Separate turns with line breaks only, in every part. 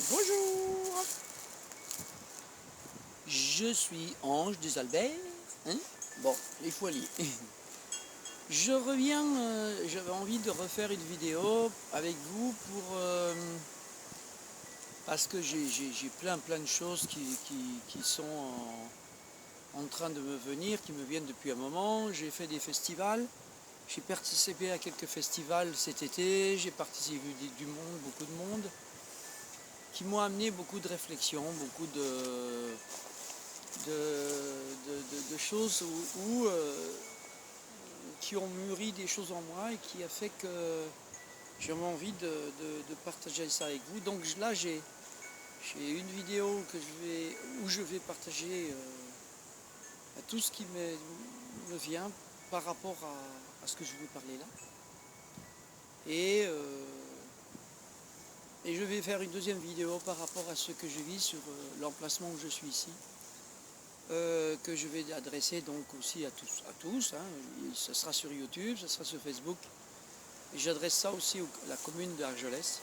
Bonjour, je suis Ange des Alberts, hein? Bon, les foiliers. Je reviens, j'avais envie de refaire une vidéo avec vous parce que j'ai plein de choses qui sont en train de me venir, qui me viennent depuis un moment. J'ai fait des festivals, j'ai participé à quelques festivals cet été, j'ai participé du monde, beaucoup de monde, qui m'ont amené beaucoup de réflexions, beaucoup de choses qui ont mûri des choses en moi et qui a fait que j'ai envie de partager ça avec vous. Donc là, j'ai une vidéo où je vais partager à tout ce qui me vient par rapport à ce que je veux parler là. Et je vais faire une deuxième vidéo par rapport à ce que je vis sur l'emplacement où je suis ici, que je vais adresser donc aussi à tous, hein. Ça sera sur YouTube, ça sera sur Facebook, et j'adresse ça aussi à la commune d'Argelès.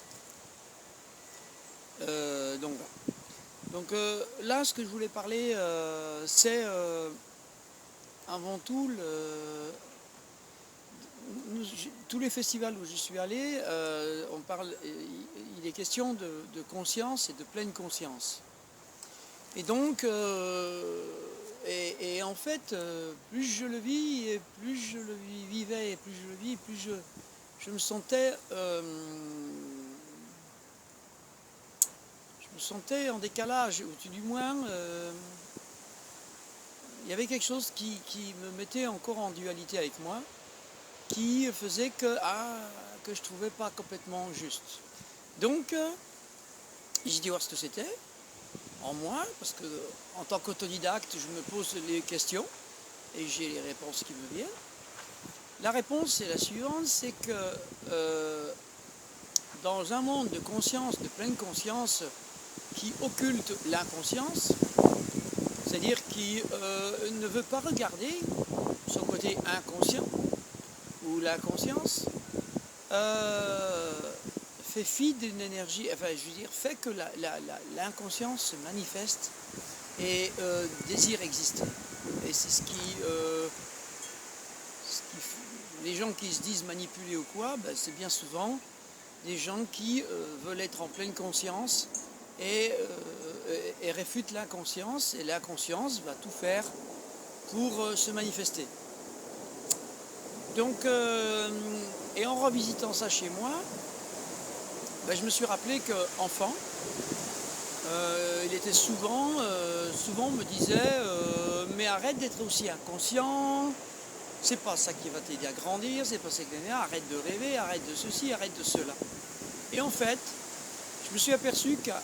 Donc voilà. Donc là, ce que je voulais parler, c'est avant tout tous les festivals où je suis allé, il est question de conscience et de pleine conscience. Et donc, en fait, plus je le vis, et plus je le vivais, et plus je le vis, plus je me sentais en décalage, ou du moins, il y avait quelque chose qui me mettait encore en dualité avec moi, qui faisait que je ne trouvais pas complètement juste. Donc, j'ai dit voir ce que c'était en moi, parce que en tant qu'autodidacte, je me pose les questions et j'ai les réponses qui me viennent. La réponse est la suivante, c'est que dans un monde de conscience, de pleine conscience, qui occulte l'inconscience, c'est-à-dire qui ne veut pas regarder son côté inconscient, ou l'inconscience, fait fi d'une énergie, enfin je veux dire, fait que l'inconscience se manifeste et désire exister. Et c'est ce qui les gens qui se disent manipulés ou quoi, ben, c'est bien souvent des gens qui veulent être en pleine conscience et réfutent l'inconscience, et l'inconscience va tout faire pour se manifester. Donc, et en revisitant ça chez moi, ben, je me suis rappelé qu'enfant, il était souvent on me disait mais arrête d'être aussi inconscient, c'est pas ça qui va t'aider à grandir, c'est pas ça qui va t'aider, arrête de rêver, arrête de ceci, arrête de cela. Et en fait, je me suis aperçu qu'à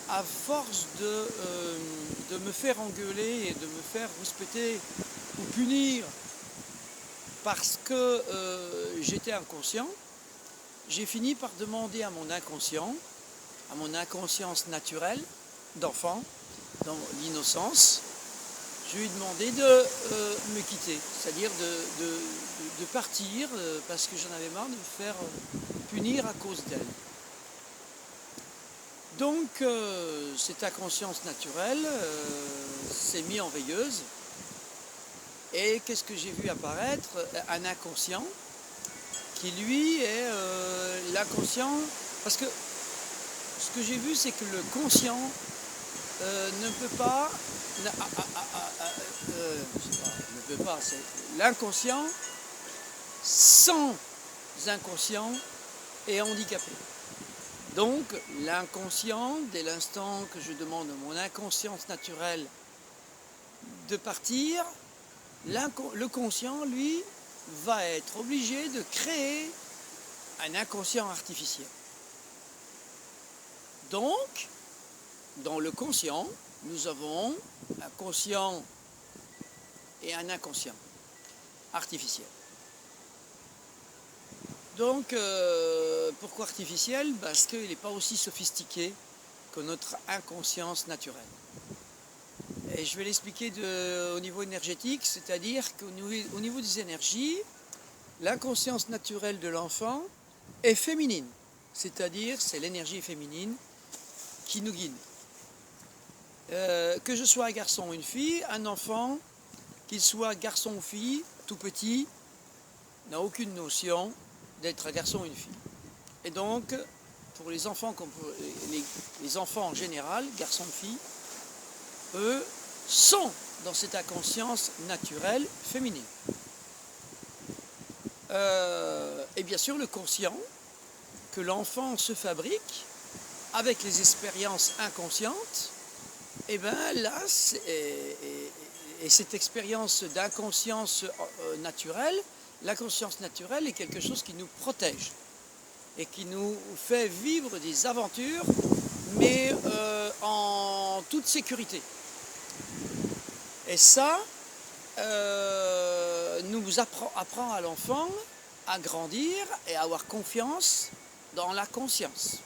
force de me faire engueuler et de me faire respecter ou punir parce que j'étais inconscient, j'ai fini par demander à mon inconscient, à mon inconscience naturelle d'enfant, dans l'innocence, je lui ai demandé de me quitter, c'est-à-dire de partir parce que j'en avais marre de me faire punir à cause d'elle. Donc cette inconscience naturelle s'est mise en veilleuse, et qu'est-ce que j'ai vu apparaître? Un inconscient qui lui est l'inconscient, parce que ce que j'ai vu, c'est que le conscient ne peut pas, c'est l'inconscient sans inconscient est handicapé. Donc l'inconscient, dès l'instant que je demande à mon inconscience naturelle de partir, le conscient, lui, va être obligé de créer un inconscient artificiel. Donc, dans le conscient, nous avons un conscient et un inconscient artificiel. Donc, pourquoi artificiel? Parce qu'il n'est pas aussi sophistiqué que notre inconscience naturelle. Et je vais l'expliquer au niveau énergétique, c'est-à-dire qu'au niveau des énergies, l'inconscience naturelle de l'enfant est féminine, c'est-à-dire c'est l'énergie féminine qui nous guide. Que je sois un garçon ou une fille, un enfant, qu'il soit garçon ou fille, tout petit, n'a aucune notion d'être un garçon ou une fille. Et donc, pour les enfants comme pour les enfants en général, garçons ou filles, eux sont dans cette inconscience naturelle féminine. Et bien sûr, le conscient que l'enfant se fabrique avec les expériences inconscientes, et bien là, et cette expérience d'inconscience naturelle, la conscience naturelle est quelque chose qui nous protège et qui nous fait vivre des aventures, mais en toute sécurité. Et ça nous apprend à l'enfant à grandir et à avoir confiance dans la conscience.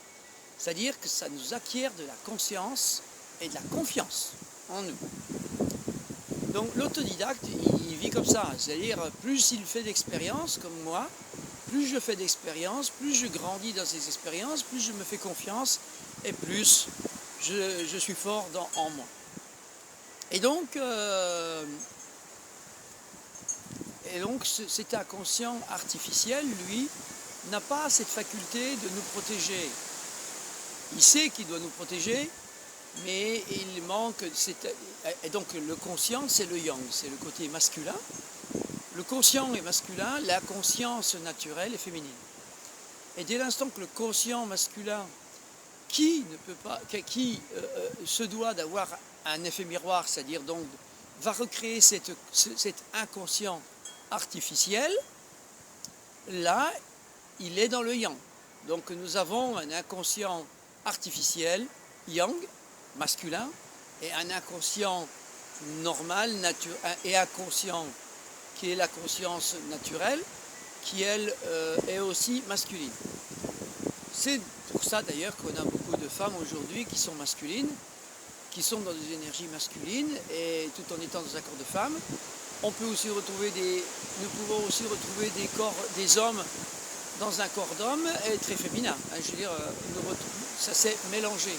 C'est-à-dire que ça nous acquiert de la conscience et de la confiance en nous. Donc l'autodidacte, il vit comme ça, c'est-à-dire plus il fait d'expériences comme moi, plus je fais d'expériences, plus je grandis dans ces expériences, plus je me fais confiance et plus je suis fort en moi. Et donc cet inconscient artificiel, lui, n'a pas cette faculté de nous protéger. Il sait qu'il doit nous protéger, mais il manque. Et donc le conscient, c'est le yang, c'est le côté masculin. Le conscient est masculin, la conscience naturelle est féminine. Et dès l'instant que le conscient masculin, qui se doit d'avoir un effet miroir, c'est-à-dire donc va recréer cet inconscient artificiel, là, il est dans le yang. Donc nous avons un inconscient artificiel, yang, masculin, et un inconscient normal, et inconscient qui est la conscience naturelle, qui elle est aussi masculine. C'est pour ça d'ailleurs qu'on a beaucoup de femmes aujourd'hui qui sont masculines, qui sont dans des énergies masculines, et tout en étant dans un corps de femme. Nous pouvons aussi retrouver des corps, des hommes dans un corps d'homme et très féminin. Je veux dire, ça s'est mélangé.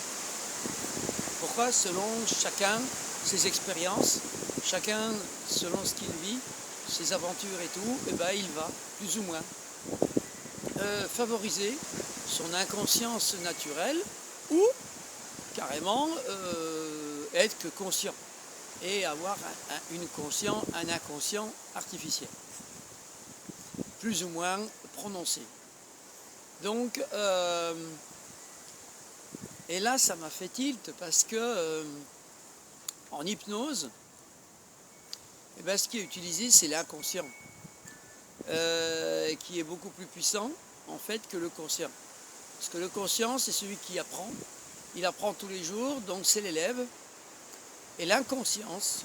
Pourquoi? Selon chacun ses expériences, chacun selon ce qu'il vit, ses aventures et tout, et ben il va plus ou moins favoriser son inconscience naturelle ou carrément être que conscient et avoir un inconscient artificiel, plus ou moins prononcé. Donc, et là ça m'a fait tilt parce que en hypnose, eh ben, ce qui est utilisé c'est l'inconscient, qui est beaucoup plus puissant en fait que le conscient. Parce que le conscient c'est celui qui apprend, il apprend tous les jours, donc c'est l'élève. Et l'inconscience,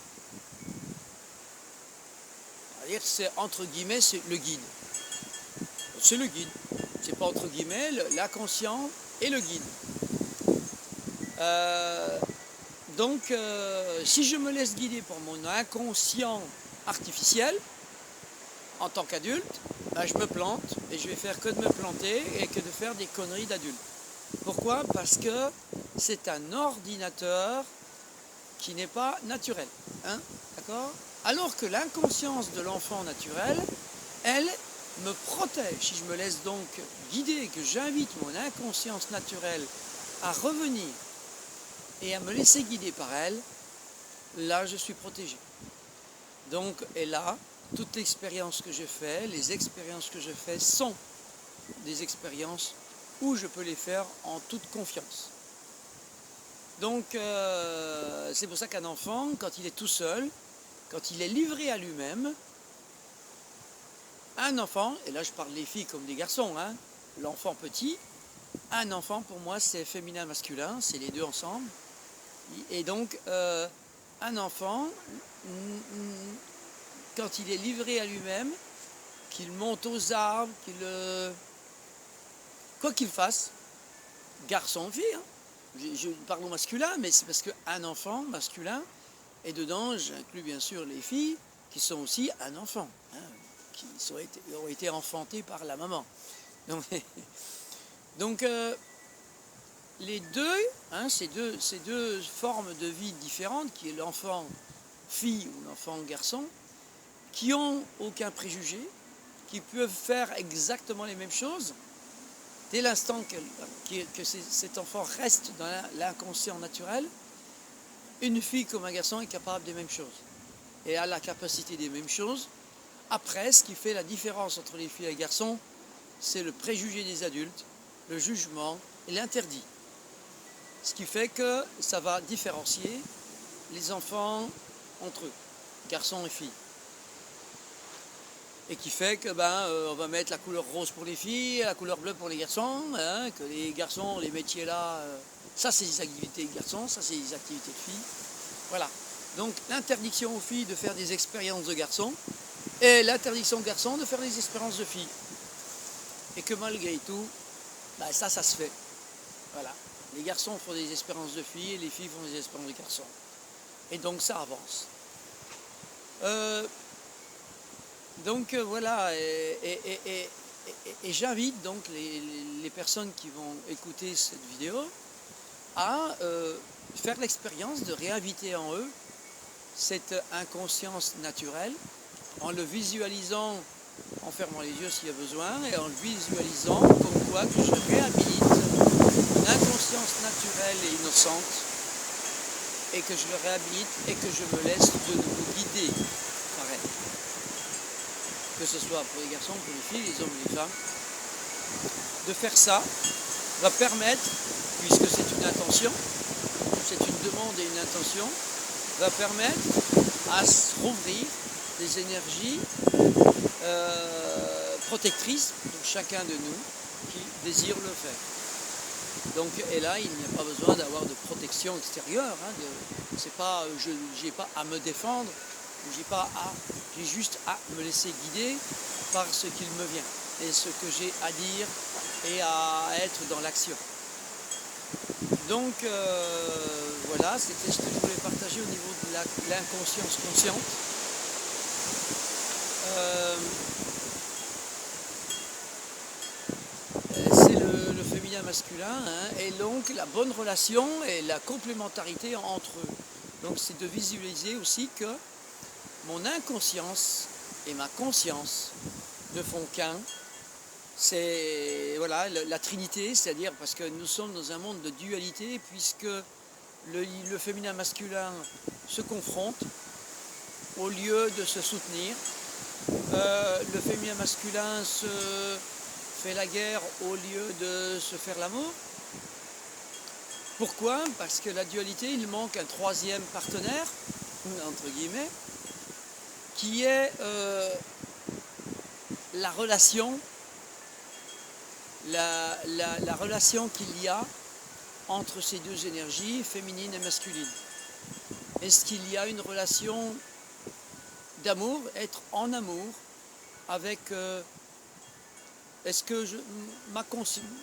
c'est-à-dire c'est entre guillemets c'est le guide. C'est le guide. C'est pas entre guillemets, l'inconscient et le guide. Donc si je me laisse guider par mon inconscient artificiel, en tant qu'adulte, ben, je me plante et je vais faire que de me planter et que de faire des conneries d'adulte. Pourquoi? Parce que c'est un ordinateur qui n'est pas naturel. Hein? D'accord? Alors que l'inconscience de l'enfant naturel, elle me protège. Si je me laisse donc guider, que j'invite mon inconscience naturelle à revenir et à me laisser guider par elle, là je suis protégé. Donc, et là, toute l'expérience que je fais, les expériences que je fais sont des expériences où je peux les faire en toute confiance. Donc, c'est pour ça qu'un enfant, quand il est tout seul, quand il est livré à lui-même, un enfant, et là je parle des filles comme des garçons, hein, l'enfant petit, un enfant pour moi c'est féminin-masculin, c'est les deux ensemble. Et donc, un enfant, quand il est livré à lui-même, qu'il monte aux arbres, quoi qu'il fasse, garçon ou fille, hein, je parle au masculin, mais c'est parce qu'un enfant masculin, et dedans j'inclus bien sûr les filles qui sont aussi un enfant, hein, qui ont été enfantées par la maman. Donc les deux, hein, ces deux formes de vie différentes, qui est l'enfant fille ou l'enfant garçon, qui ont aucun préjugé, qui peuvent faire exactement les mêmes choses, dès l'instant que cet enfant reste dans l'inconscient naturel, une fille comme un garçon est capable des mêmes choses et a la capacité des mêmes choses. Après, ce qui fait la différence entre les filles et les garçons, c'est le préjugé des adultes, le jugement et l'interdit. Ce qui fait que ça va différencier les enfants entre eux, garçons et filles. Et qui fait que on va mettre la couleur rose pour les filles, la couleur bleue pour les garçons, hein, que les garçons, les métiers là, ça c'est des activités de garçons, ça c'est des activités de filles. Voilà. Donc l'interdiction aux filles de faire des expériences de garçons et l'interdiction aux garçons de faire des expériences de filles. Et que malgré tout, ça se fait. Voilà. Les garçons font des expériences de filles et les filles font des expériences de garçons. Et donc ça avance. Voilà, et j'invite donc les personnes qui vont écouter cette vidéo à faire l'expérience de réinviter en eux cette inconscience naturelle en le visualisant, en fermant les yeux s'il y a besoin, et en le visualisant comme quoi que je réhabilite une inconscience naturelle et innocente et que je le réhabilite et que je me laisse de nouveau guider par elle. Que ce soit pour les garçons, pour les filles, les hommes et les femmes, de faire ça va permettre, puisque c'est une intention, c'est une demande et une intention, va permettre à se rouvrir des énergies protectrices pour chacun de nous qui désire le faire. Donc, et là, il n'y a pas besoin d'avoir de protection extérieure. J'ai pas à me défendre, j'ai juste à me laisser guider par ce qu'il me vient et ce que j'ai à dire et à être dans l'action. Donc voilà, c'était ce que je voulais partager au niveau de l'inconscience consciente. C'est le féminin masculin, hein, et donc la bonne relation et la complémentarité entre eux. Donc c'est de visualiser aussi que mon inconscience et ma conscience ne font qu'un. C'est voilà, la Trinité, c'est-à-dire parce que nous sommes dans un monde de dualité, puisque le féminin masculin se confronte au lieu de se soutenir. Le féminin masculin se fait la guerre au lieu de se faire l'amour. Pourquoi? Parce que la dualité, il manque un troisième partenaire, entre guillemets, qui est la relation, la relation qu'il y a entre ces deux énergies, féminine et masculine. Est-ce qu'il y a une relation d'amour, être en amour avec... est-ce que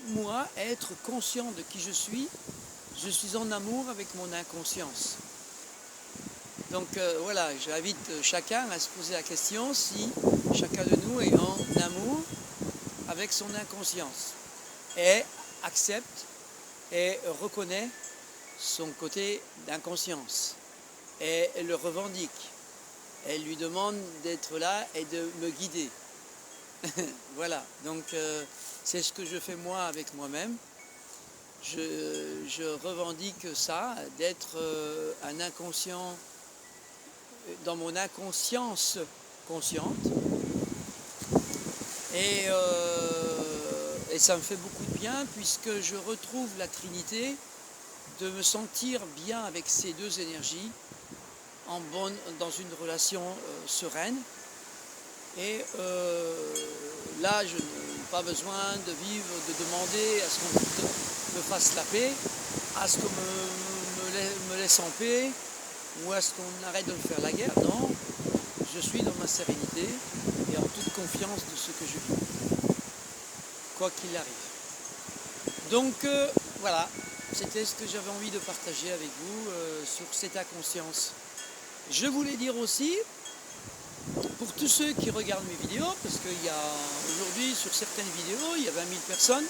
moi, être conscient de qui je suis en amour avec mon inconscience. Donc voilà, j'invite chacun à se poser la question si chacun de nous est en amour avec son inconscience et accepte et reconnaît son côté d'inconscience et le revendique et lui demande d'être là et de me guider. Voilà, donc c'est ce que je fais moi avec moi-même. Je revendique ça, d'être un inconscient dans mon inconscience consciente. Et ça me fait beaucoup de bien puisque je retrouve la Trinité, de me sentir bien avec ces deux énergies, dans une relation sereine. Et là, je n'ai pas besoin de vivre, de demander à ce qu'on me fasse la paix, à ce qu'on me laisse en paix, ou à ce qu'on arrête de me faire la guerre. Non, je suis dans ma sérénité et en toute confiance de ce que je vis, quoi qu'il arrive. Donc voilà, c'était ce que j'avais envie de partager avec vous sur cette inconscience. Je voulais dire aussi, pour tous ceux qui regardent mes vidéos, parce qu'il y a aujourd'hui sur certaines vidéos, il y a 20 000 personnes,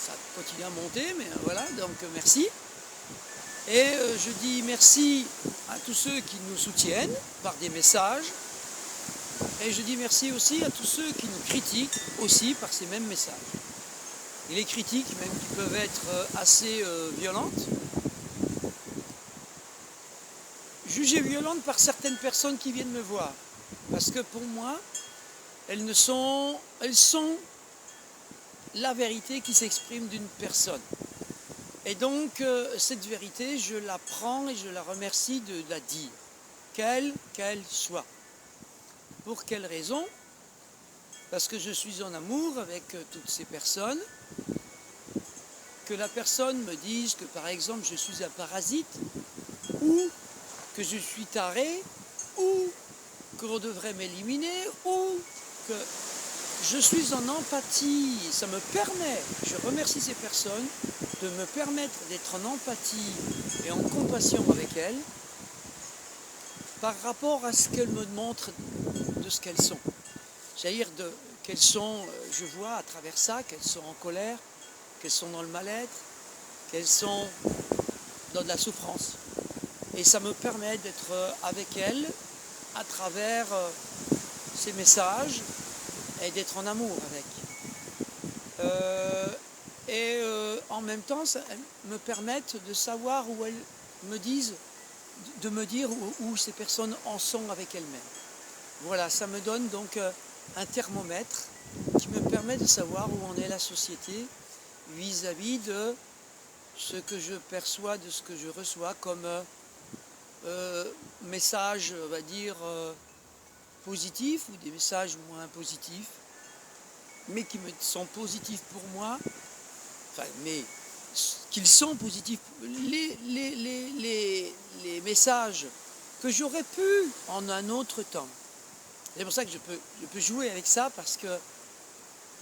ça continue à monter, mais voilà, donc merci. Et je dis merci à tous ceux qui nous soutiennent par des messages. Et je dis merci aussi à tous ceux qui nous critiquent aussi par ces mêmes messages. Et les critiques, même qui peuvent être assez violentes, jugées violentes par certaines personnes qui viennent me voir. Parce que pour moi, elles sont la vérité qui s'exprime d'une personne. Et donc, cette vérité, je la prends et je la remercie de la dire, quelle qu'elle soit. Pour quelle raison? Parce que je suis en amour avec toutes ces personnes. Que la personne me dise que, par exemple, je suis un parasite, ou que je suis taré, ou qu'on devrait m'éliminer, ou que je suis en empathie. Ça me permet, je remercie ces personnes, de me permettre d'être en empathie et en compassion avec elles par rapport à ce qu'elles me montrent de ce qu'elles sont. C'est-à-dire qu'elles sont, je vois à travers ça, qu'elles sont en colère, qu'elles sont dans le mal-être, qu'elles sont dans de la souffrance. Et ça me permet d'être avec elles à travers ces messages et d'être en amour avec. En même temps, elles me permettent de savoir où elles me disent, de me dire où ces personnes en sont avec elles-mêmes. Voilà, ça me donne donc un thermomètre qui me permet de savoir où en est la société vis-à-vis de ce que je perçois, de ce que je reçois comme messages, on va dire, positifs ou des messages moins positifs, mais qui me sont positifs pour moi, enfin, mais qu'ils sont positifs, les messages que j'aurais pu en un autre temps. C'est pour ça que je peux jouer avec ça, parce que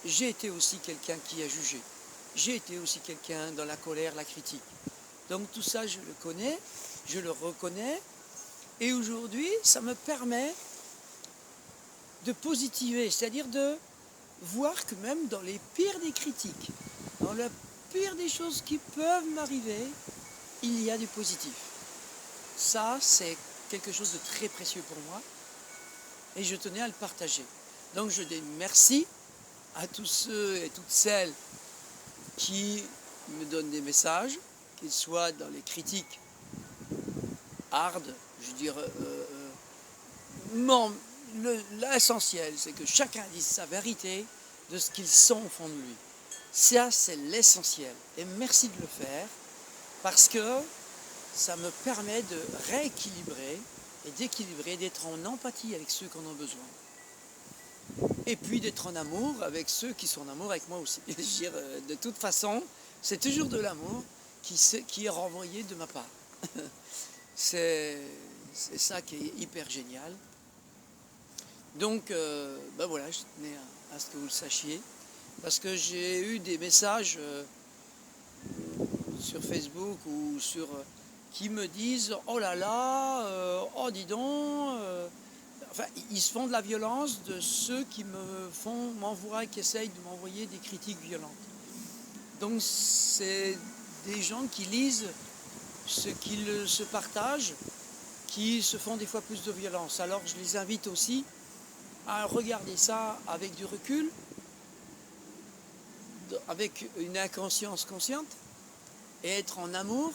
j'ai été aussi quelqu'un qui a jugé. J'ai été aussi quelqu'un dans la colère, la critique. Donc tout ça, je le connais, je le reconnais. Et aujourd'hui, ça me permet de positiver, c'est-à-dire de voir que même dans les pires des critiques, dans le pire des choses qui peuvent m'arriver, il y a du positif. Ça, c'est quelque chose de très précieux pour moi. Et je tenais à le partager. Donc je dis merci à tous ceux et toutes celles qui me donnent des messages, qu'ils soient dans les critiques hard, je veux dire, l'essentiel, c'est que chacun dise sa vérité de ce qu'ils sont au fond de lui. Ça, c'est l'essentiel. Et merci de le faire, parce que ça me permet de rééquilibrer et d'équilibrer, d'être en empathie avec ceux qui en ont besoin. Et puis d'être en amour avec ceux qui sont en amour avec moi aussi. Je veux dire, de toute façon, c'est toujours de l'amour qui est renvoyé de ma part. C'est ça qui est hyper génial. Donc, ben voilà, je tenais à ce que vous le sachiez. Parce que j'ai eu des messages sur Facebook ou qui me disent « Oh là là, oh dis donc !» Enfin, ils se font de la violence de ceux qui qui essayent de m'envoyer des critiques violentes. Donc c'est des gens qui lisent ce qu'ils se partagent, qui se font des fois plus de violence. Alors je les invite aussi à regarder ça avec du recul, avec une inconscience consciente, et être en amour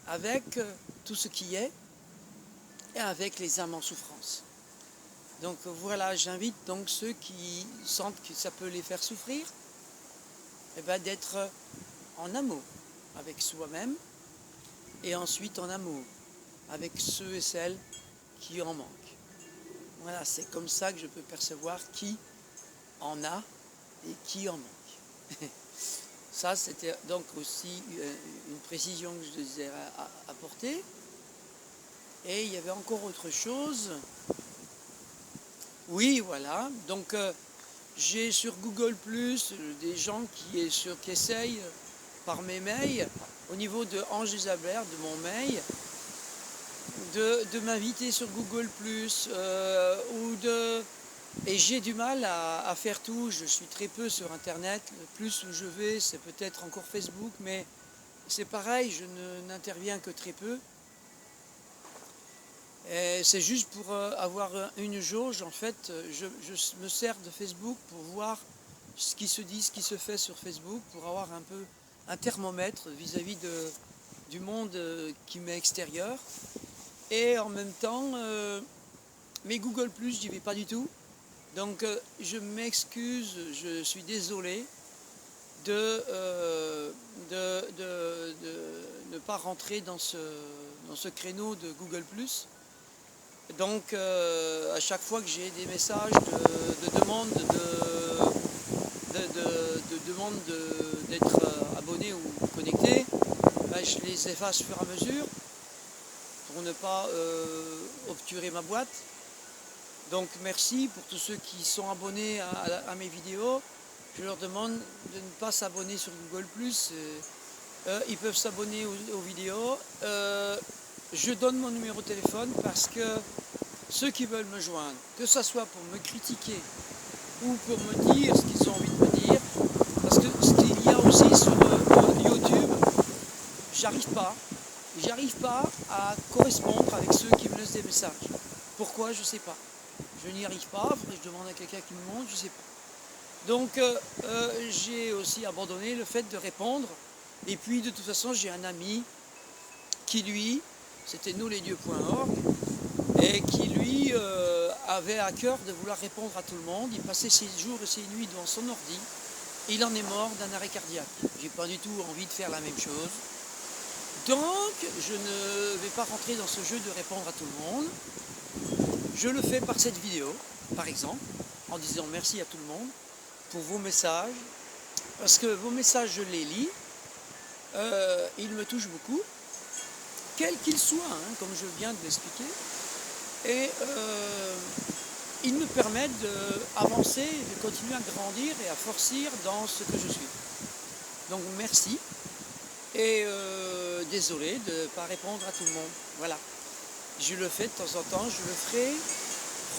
avec tout ce qui est, et avec les âmes en souffrance. Donc voilà, j'invite donc ceux qui sentent que ça peut les faire souffrir, eh ben, d'être en amour avec soi-même, et ensuite en amour avec ceux et celles qui en manquent. Voilà, c'est comme ça que je peux percevoir qui en a et qui en manque. Ça, c'était donc aussi une précision que je désire apporter. Et il y avait encore autre chose. Oui, voilà. Donc, j'ai sur Google+, des gens qui essayent, par mes mails, au niveau de Ange Isabelle, de mon mail, de m'inviter sur Google+, ou Et j'ai du mal à faire tout, je suis très peu sur internet, le plus où je vais c'est peut-être encore Facebook, mais c'est pareil, je n'interviens que très peu. Et c'est juste pour avoir une jauge, en fait, je me sers de Facebook pour voir ce qui se dit, ce qui se fait sur Facebook, pour avoir un peu un thermomètre vis-à-vis du monde qui m'est extérieur. Et en même temps, mais Google+, j'y vais pas du tout. Donc je m'excuse, je suis désolé de ne pas rentrer dans ce créneau de Google+. Donc à chaque fois que j'ai des messages de demande d'être abonné ou connecté, ben, je les efface au fur et à mesure pour ne pas obturer ma boîte. Donc merci pour tous ceux qui sont abonnés à mes vidéos. Je leur demande de ne pas s'abonner sur Google+. Ils peuvent s'abonner aux vidéos. Je donne mon numéro de téléphone parce que ceux qui veulent me joindre, que ce soit pour me critiquer ou pour me dire ce qu'ils ont envie de me dire, parce que ce qu'il y a aussi sur YouTube, j'arrive pas à correspondre avec ceux qui me laissent des messages. Pourquoi? Je ne sais pas. Je n'y arrive pas, il faudrait que je demande à quelqu'un qui me montre, je ne sais pas. Donc j'ai aussi abandonné le fait de répondre. Et puis de toute façon j'ai un ami qui lui, c'était nouslesdieux.org, et qui lui avait à cœur de vouloir répondre à tout le monde. Il passait ses jours et ses nuits devant son ordi. Il en est mort d'un arrêt cardiaque. J'ai pas du tout envie de faire la même chose. Donc je ne vais pas rentrer dans ce jeu de répondre à tout le monde. Je le fais par cette vidéo, par exemple, en disant merci à tout le monde pour vos messages, parce que vos messages, je les lis, ils me touchent beaucoup, quels qu'ils soient, hein, comme je viens de l'expliquer, et ils me permettent d'avancer, de continuer à grandir et à forcir dans ce que je suis. Donc merci, et désolé de ne pas répondre à tout le monde, voilà. Je le fais de temps en temps, je le ferai,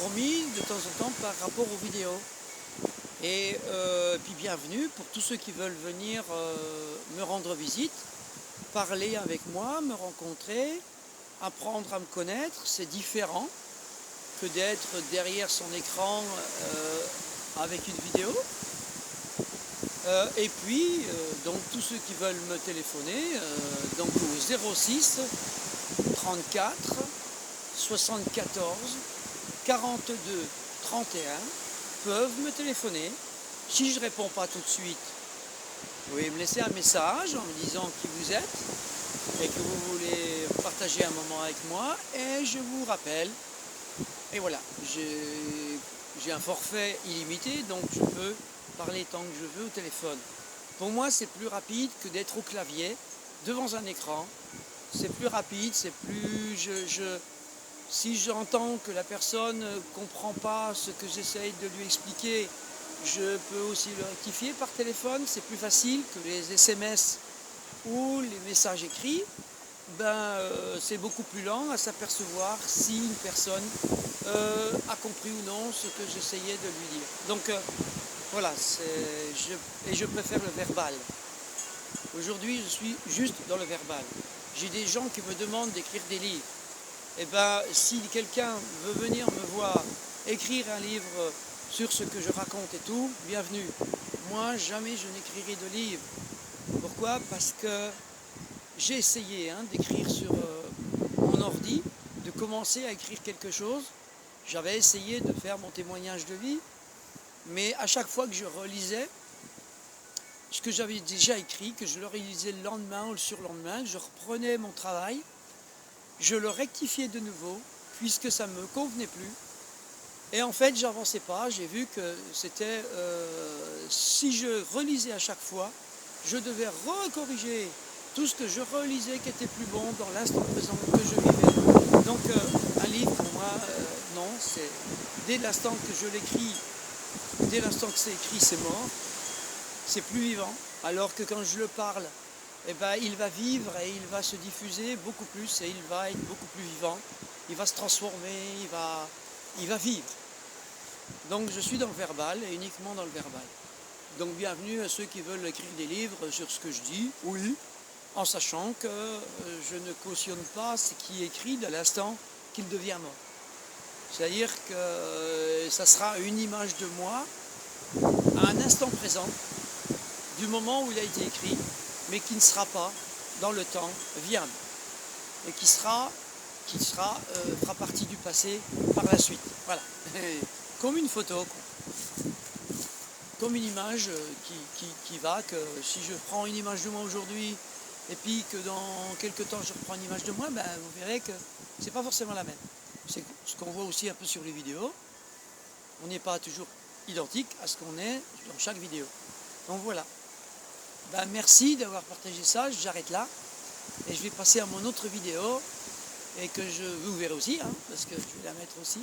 promis, de temps en temps par rapport aux vidéos. Et puis bienvenue pour tous ceux qui veulent venir me rendre visite, parler avec moi, me rencontrer, apprendre à me connaître. C'est différent que d'être derrière son écran avec une vidéo. Et puis, donc tous ceux qui veulent me téléphoner, donc au 06 34 74 42 31 peuvent me téléphoner. Si je ne réponds pas tout de suite, vous pouvez me laisser un message en me disant qui vous êtes et que vous voulez partager un moment avec moi et je vous rappelle. Et voilà, j'ai un forfait illimité, donc je peux parler tant que je veux au téléphone. Pour moi, c'est plus rapide que d'être au clavier, devant un écran. C'est plus rapide, c'est plus... Si j'entends que la personne ne comprend pas ce que j'essaye de lui expliquer, je peux aussi le rectifier par téléphone. C'est plus facile que les SMS ou les messages écrits. C'est beaucoup plus lent à s'apercevoir si une personne a compris ou non ce que j'essayais de lui dire. Donc voilà, et je préfère le verbal. Aujourd'hui, je suis juste dans le verbal. J'ai des gens qui me demandent d'écrire des livres. Et si quelqu'un veut venir me voir écrire un livre sur ce que je raconte et tout, bienvenue. Moi, jamais je n'écrirai de livre. Pourquoi? Parce que j'ai essayé d'écrire sur mon ordi, de commencer à écrire quelque chose. J'avais essayé de faire mon témoignage de vie, mais à chaque fois que je relisais ce que j'avais déjà écrit, que je le réalisais le lendemain ou le surlendemain, je reprenais mon travail, je le rectifiais de nouveau, puisque ça ne me convenait plus. Et en fait, j'avançais pas. J'ai vu que c'était... si je relisais à chaque fois, je devais recorriger tout ce que je relisais qui était plus bon dans l'instant présent que je vivais. Donc, un livre, pour moi, non. C'est dès l'instant que je l'écris, dès l'instant que c'est écrit, c'est mort. C'est plus vivant. Alors que quand je le parle, il va vivre et il va se diffuser beaucoup plus et il va être beaucoup plus vivant. Il va se transformer, il va vivre. Donc je suis dans le verbal et uniquement dans le verbal. Donc bienvenue à ceux qui veulent écrire des livres sur ce que je dis, oui, en sachant que je ne cautionne pas ce qui est écrit de l'instant qu'il devient mort. C'est-à-dire que ça sera une image de moi à un instant présent, du moment où il a été écrit, mais qui ne sera pas dans le temps viable, et qui fera partie du passé par la suite. Voilà. Comme une photo, quoi. Comme une image qui va, que si je prends une image de moi aujourd'hui, et puis que dans quelques temps je reprends une image de moi, ben, vous verrez que c'est pas forcément la même. C'est ce qu'on voit aussi un peu sur les vidéos. On n'est pas toujours identique à ce qu'on est dans chaque vidéo. Donc voilà. Ben, merci d'avoir partagé ça, j'arrête là. Et je vais passer à mon autre vidéo, et que vous verrez aussi, hein, parce que je vais la mettre aussi.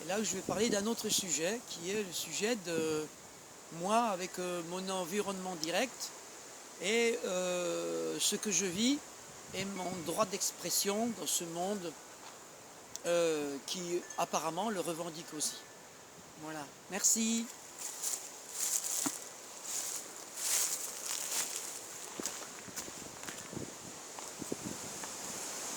Et là où je vais parler d'un autre sujet, qui est le sujet de moi avec mon environnement direct, et ce que je vis, et mon droit d'expression dans ce monde qui apparemment le revendique aussi. Voilà, merci.